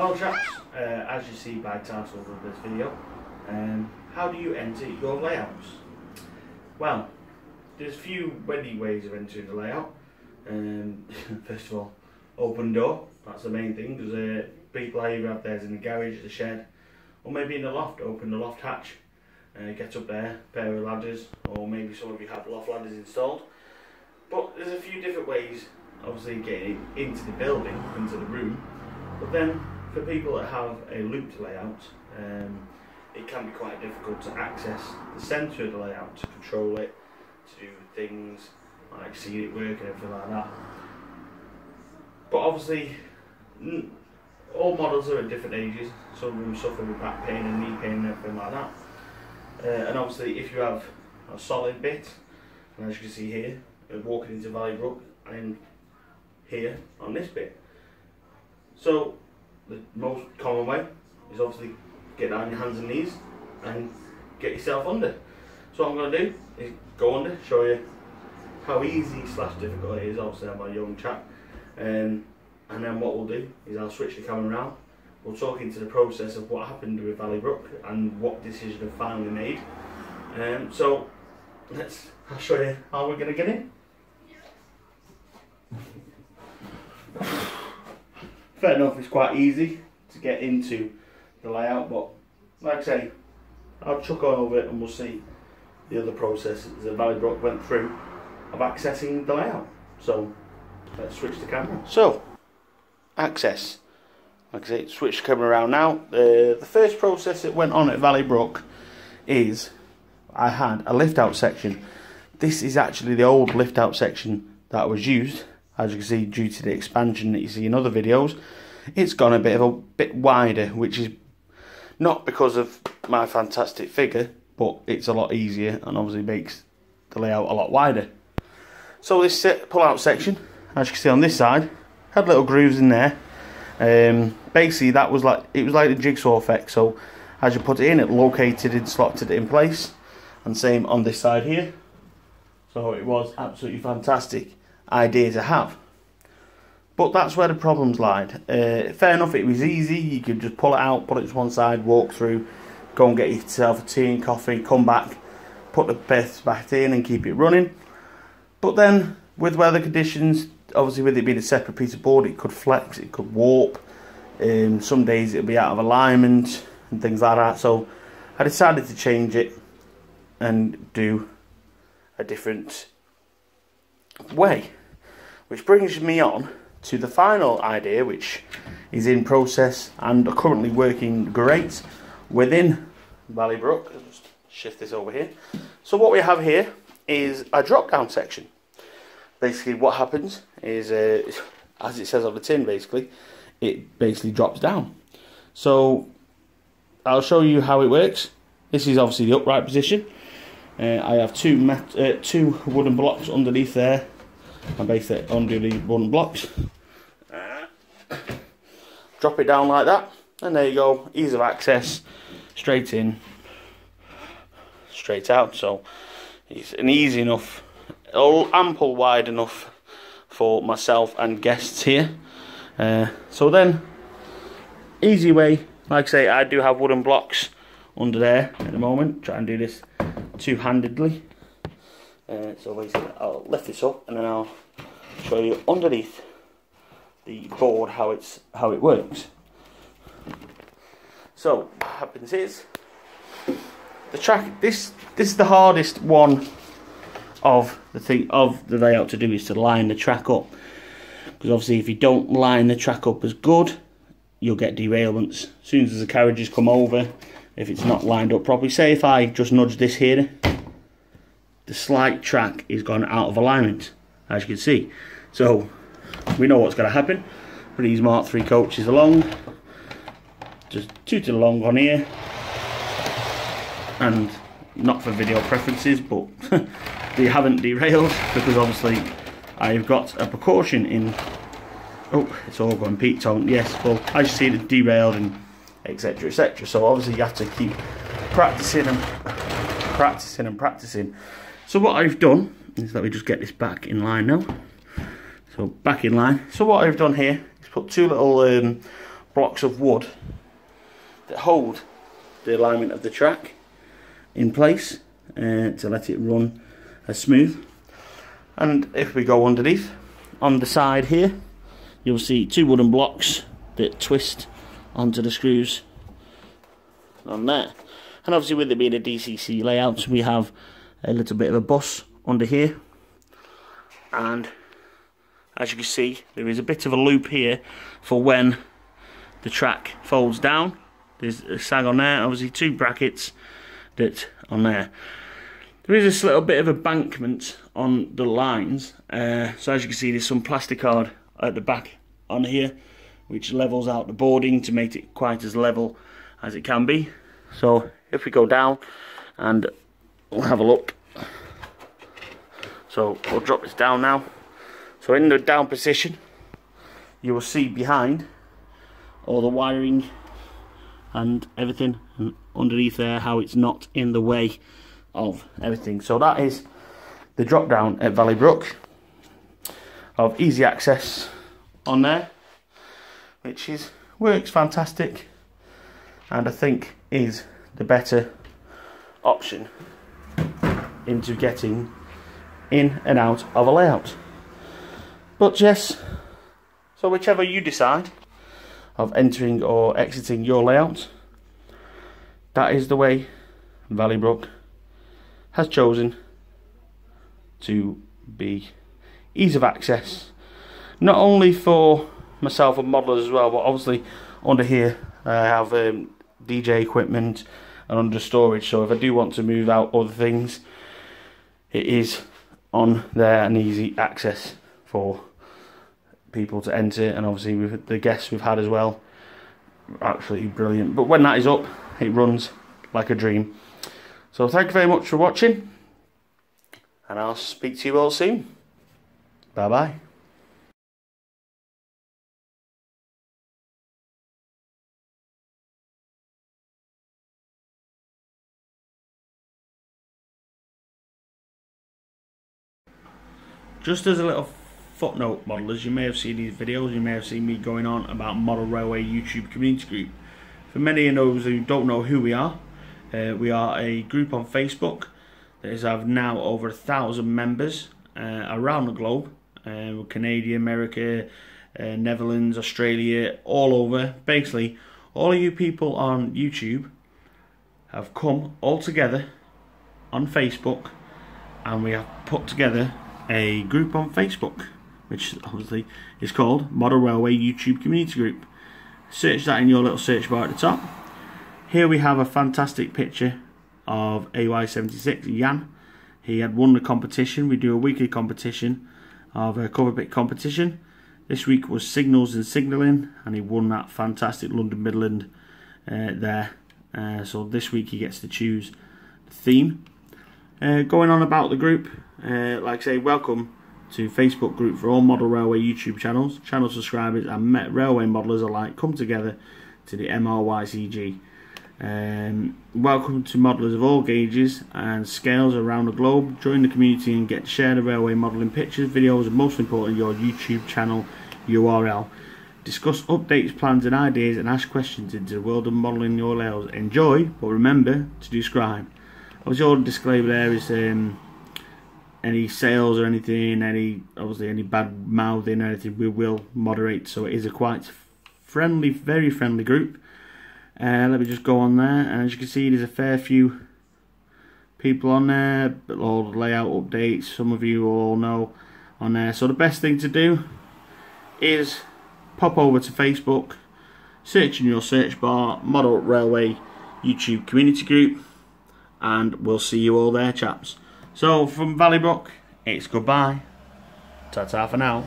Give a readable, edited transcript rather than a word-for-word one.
Hello chaps, as you see by title of this video, how do you enter your layouts? Well, there's a few many ways of entering the layout. First of all, open door, that's the main thing, because people either have theirs in the garage, the shed, or maybe in the loft. Open the loft hatch, get up there, pair of ladders, or maybe some of you have loft ladders installed. But there's a few different ways, obviously, getting into the building, into the room. But then, for people that have a looped layout, it can be quite difficult to access the centre of the layout, to control it, to do things like see it work and everything like that. But obviously, all models are at different ages. Some of them suffer with back pain and knee pain and everything like that. And obviously, if you have a solid bit, and as you can see here, walking into Valleybrook, I'm here on this bit. So the most common way is obviously get down on your hands and knees and get yourself under. So what I'm going to do is go under, show you how easy / difficult it is. Obviously I'm a young chap, and then what we'll do is I'll switch the camera around. We'll talk into the process of what happened with Valleybrook and what decision I've finally made. So I'll show you how we're going to get in. Fair enough, it's quite easy to get into the layout, but like I say, I'll chuck on over it and we'll see the other processes that Valleybrook went through of accessing the layout. So let's switch the camera. So, access. Like I say, switch the camera around now. The first process that went on at Valleybrook is I had a lift out section. This is actually the old lift out section that was used. As you can see, due to the expansion that you see in other videos, it's gone a bit wider, which is not because of my fantastic figure, but it's a lot easier and obviously makes the layout a lot wider. So this pull-out section, as you can see on this side, had little grooves in there. Basically, that was like the jigsaw effect. So as you put it in, it located and slotted it in place, and same on this side here. So it was absolutely fantastic idea to have. But that's where the problems lied. Fair enough, it was easy. You could just pull it out, put it to one side, walk through, go and get yourself a tea and coffee, come back, put the bits back in and keep it running. But then with weather conditions, obviously with it being a separate piece of board, it could flex, it could warp. Some days it'll be out of alignment and things like that. So I decided to change it and do a different way. Which brings me on to the final idea, which is in process and currently working great within Valleybrook. I'll just shift this over here. So what we have here is a drop down section. Basically what happens is, as it says on the tin, it basically drops down. So I'll show you how it works. This is obviously the upright position. I have two wooden blocks underneath there. I basically undo the wooden blocks, drop it down like that, and there you go. Ease of access, straight in, straight out. So it's an easy enough, ample wide enough for myself and guests here. So then, easy way. Like I say, I do have wooden blocks under there at the moment. Try and do this two-handedly. So basically I'll lift this up and then I'll show you underneath the board how it works. So what happens is the track. This is the hardest one of the layout to do, is to line the track up, because obviously if you don't line the track up as good, you'll get derailments as soon as the carriages come over. If it's not lined up properly, say if I just nudge this here, the slight track is gone out of alignment, as you can see. So we know what's going to happen for these Mark III coaches along. Just two to the long on here, and not for video preferences, but they haven't derailed because obviously I've got a precaution in. Oh, it's all going peak tone. Yes, well, as you see, it's derailed and etc, etc. So obviously you have to keep practicing and practicing and practicing. So what I've done is, let me just get this back in line now. So back in line. So what I've done here is put two little blocks of wood that hold the alignment of the track in place to let it run as smooth. And if we go underneath, on the side here, you'll see 2 wooden blocks that twist onto the screws on there. And obviously, with it being a DCC layout, we have a little bit of a bus under here, and as you can see, there is a bit of a loop here for when the track folds down. There's a sag on there, obviously 2 brackets that on there. There is this little bit of embankment on the lines, so as you can see, there's some plasticard at the back on here which levels out the boarding to make it quite as level as it can be. So if we go down and we'll have a look. So we'll drop this down now. So in the down position, you will see behind all the wiring and everything, and underneath there how it's not in the way of everything. So that is the drop down at Valleybrook, of easy access on there, which works fantastic, and I think is the better option into getting in and out of a layout. But yes, so whichever you decide of entering or exiting your layout, that is the way Valleybrook has chosen to be ease of access, not only for myself and modelers as well, but obviously under here I have DJ equipment and under storage, so if I do want to move out other things, it is on there and easy access for people to enter. And obviously with the guests we've had as well, absolutely brilliant. But when that is up, it runs like a dream. So thank you very much for watching, and I'll speak to you all soon. Bye bye. Just as a little footnote, modelers, you may have seen these videos, you may have seen me going on about Model Railway YouTube community group. For many of those who don't know who we are a group on Facebook that have now over 1,000 members around the globe, Canada, America, Netherlands, Australia, all over. Basically, all of you people on YouTube have come all together on Facebook, and we have put together a group on Facebook, which obviously is called Model Railway YouTube Community Group. Search that in your little search bar at the top. Here we have a fantastic picture of AY76 Jan. He had won the competition. We do a weekly competition of a cover bit competition. This week was signals and signalling, and he won that fantastic London Midland there. So this week he gets to choose the theme. Going on about the group, like I say, welcome to Facebook group for all Model Railway YouTube channels. Channel subscribers and railway modelers alike come together to the MRYCG. Welcome to modelers of all gauges and scales around the globe. Join the community and get to share the railway modelling pictures, videos, and most importantly your YouTube channel URL. Discuss updates, plans and ideas, and ask questions into the world of modelling your layouts. Enjoy, but remember to describe. Obviously all the disclaimer there is any sales or anything, obviously any bad mouthing or anything, we will moderate. So it is a quite friendly, very friendly group. Let me just go on there, and as you can see, there's a fair few people on there, all the layout updates, some of you all know on there. So the best thing to do is pop over to Facebook, search in your search bar Model Railway YouTube Community Group, and we'll see you all there, chaps. So from Valleybrook, it's goodbye. Ta-ta for now.